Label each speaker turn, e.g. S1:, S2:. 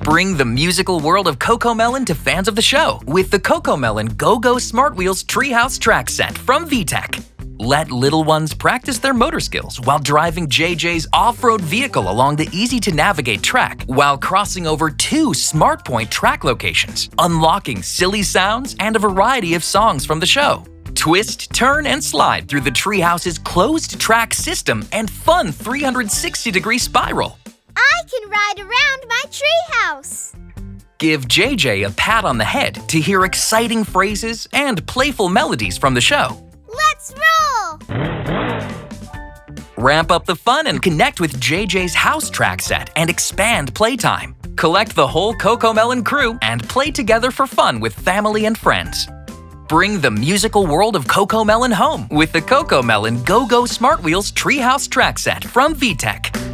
S1: Bring the musical world of CoComelon to fans of the show with the CoComelon Go-Go Smart Wheels Treehouse Track Set from VTech. Let little ones practice their motor skills while driving JJ's off-road vehicle along the easy-to-navigate track while crossing over 2 SmartPoint track locations, unlocking silly sounds and a variety of songs from the show. Twist, turn, and slide through the Treehouse's closed track system and fun 360-degree spiral.
S2: I can ride around my treehouse.
S1: Give JJ a pat on the head to hear exciting phrases and playful melodies from the show.
S2: Let's roll!
S1: Ramp up the fun and connect with JJ's house track set and expand playtime. Collect the whole CoComelon crew and play together for fun with family and friends. Bring the musical world of CoComelon home with the CoComelon Go-Go Smart Wheels Treehouse Track Set from VTech.